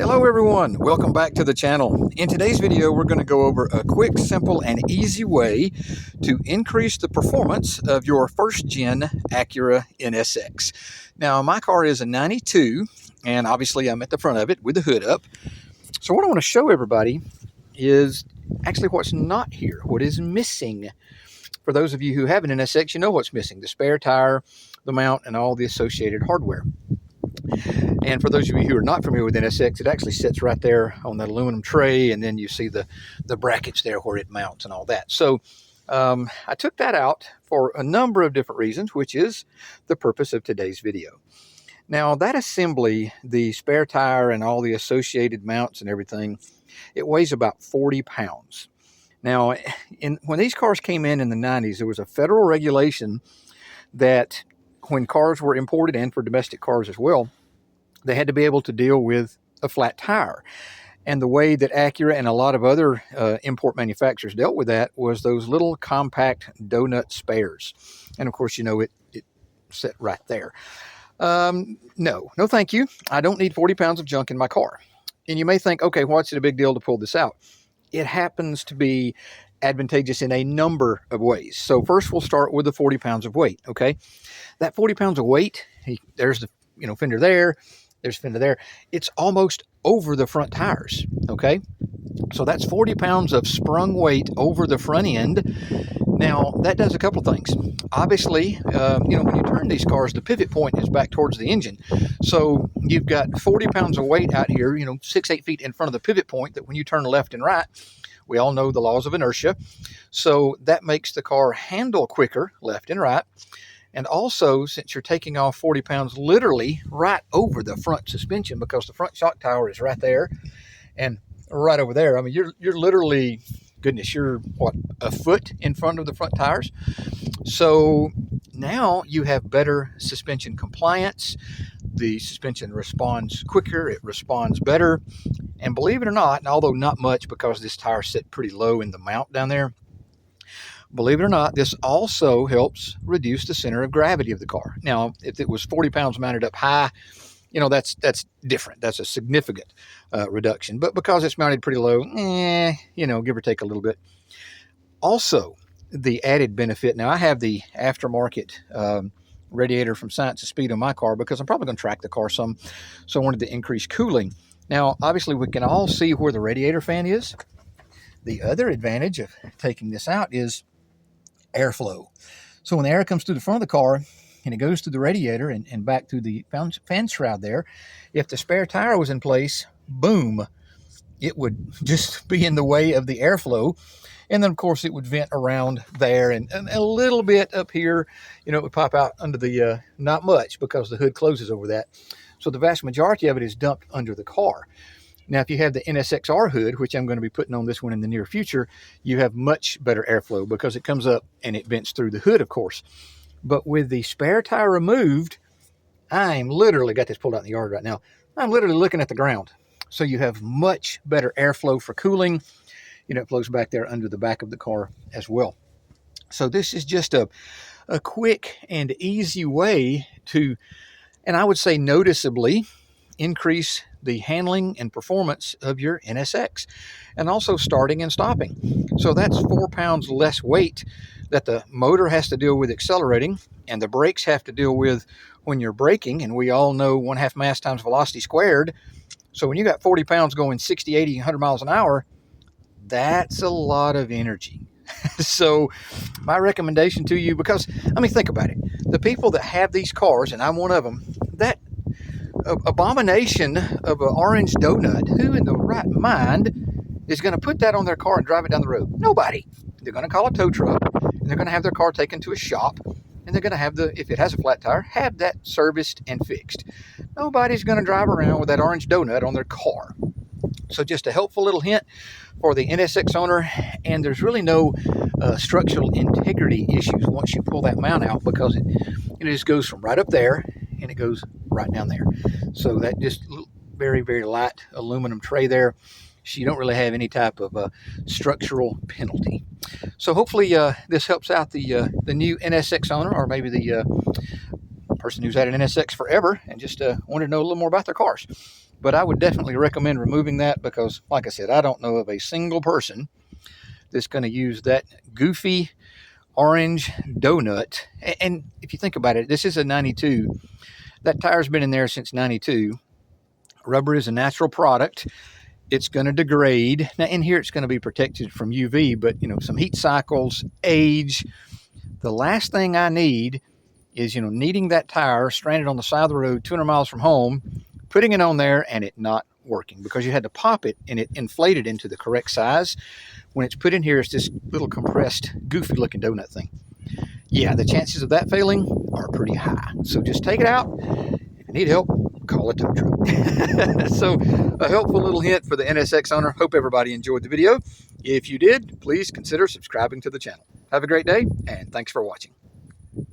Hello everyone, welcome back to the channel. In today's video we're going to go over a quick, simple, and easy way to increase the performance of your first gen Acura NSX. Now my car is a 92 and obviously I'm at the front of it with the hood up. So what I want to show everybody is actually what's not here, what is missing. For those of you who have an NSX, you know what's missing: the spare tire, the mount, and all the associated hardware. And for those of you who are not familiar with NSX, it actually sits right there on that aluminum tray, and then you see the brackets there where it mounts and all that. So I took that out for a number of different reasons, which is the purpose of today's video. Now that assembly, the spare tire and all the associated mounts and everything, it weighs about 40 pounds. Now, when these cars came in the 90s, there was a federal regulation that when cars were imported, and for domestic cars as well, they had to be able to deal with a flat tire. And the way that Acura and a lot of other import manufacturers dealt with that was those little compact donut spares. And of course, you know, it set right there. No thank you. I don't need 40 pounds of junk in my car. And you may think, okay, what's it a big deal to pull this out? It happens to be advantageous in a number of ways. So first we'll start with the 40 pounds of weight, okay? That 40 pounds of weight, there's the fender there, there's fender there. It's almost over the front tires, okay? So that's 40 pounds of sprung weight over the front end. Now, that does a couple of things. Obviously, when you turn these cars, the pivot point is back towards the engine. So you've got 40 pounds of weight out here, 6-8 feet in front of the pivot point, that when you turn left and right, we all know the laws of inertia. So that makes the car handle quicker left and right. And also, since you're taking off 40 pounds literally right over the front suspension, because the front shock tower is right there and right over there. I mean, you're literally, goodness, you're what, a foot in front of the front tires. So now you have better suspension compliance. The suspension responds quicker, it responds better. And believe it or not, and although not much because this tire set pretty low in the mount down there, believe it or not, this also helps reduce the center of gravity of the car. Now, if it was 40 pounds mounted up high, that's different. That's a significant reduction. But because it's mounted pretty low, give or take a little bit. Also, the added benefit, now I have the aftermarket radiator from Science of Speed on my car because I'm probably going to track the car some, so I wanted to increase cooling. Now, obviously, we can all see where the radiator fan is. The other advantage of taking this out is airflow. So when the air comes through the front of the car and it goes through the radiator and back through the fan shroud there, if the spare tire was in place, boom, it would just be in the way of the airflow. And then, of course, it would vent around there and a little bit up here. It would pop out under the, not much because the hood closes over that. So the vast majority of it is dumped under the car. Now, if you have the NSXR hood, which I'm going to be putting on this one in the near future, you have much better airflow because it comes up and it vents through the hood, of course. But with the spare tire removed, I'm literally, got this pulled out in the yard right now, I'm literally looking at the ground. So you have much better airflow for cooling. It flows back there under the back of the car as well. So this is just a quick and easy way to, and I would say noticeably, increase the handling and performance of your NSX, and also starting and stopping. So that's 4 pounds less weight that the motor has to deal with accelerating, and the brakes have to deal with when you're braking. And we all know 1/2 mass times velocity squared. So when you got 40 pounds going 60, 80, 100 miles an hour, that's a lot of energy. So my recommendation to you, because, think about it. The people that have these cars, and I'm one of them, that abomination of an orange donut, who in the right mind is going to put that on their car and drive it down the road? Nobody. They're going to call a tow truck, and they're going to have their car taken to a shop, and they're going to have if it has a flat tire, have that serviced and fixed. Nobody's going to drive around with that orange donut on their car. So just a helpful little hint for the NSX owner, and there's really no structural integrity issues once you pull that mount out, because it just goes from right up there and it goes right down there. So that just very, very light aluminum tray there, so you don't really have any type of structural penalty. So hopefully this helps out the new NSX owner, or maybe the person who's had an NSX forever and just wanted to know a little more about their cars. But I would definitely recommend removing that because, like I said, I don't know of a single person that's going to use that goofy orange donut. And if you think about it, this is a 92. That tire's been in there since 92. Rubber is a natural product. It's going to degrade. Now in here, it's going to be protected from UV, but some heat cycles, age. The last thing I need is, needing that tire stranded on the side of the road, 200 miles from home, putting it on there and it not working because you had to pop it and it inflated into the correct size. When it's put in here, it's this little compressed, goofy looking donut thing. Yeah, the chances of that failing are pretty high. So just take it out. If you need help, call a tow truck. So a helpful little hint for the NSX owner. Hope everybody enjoyed the video. If you did, please consider subscribing to the channel. Have a great day, and thanks for watching.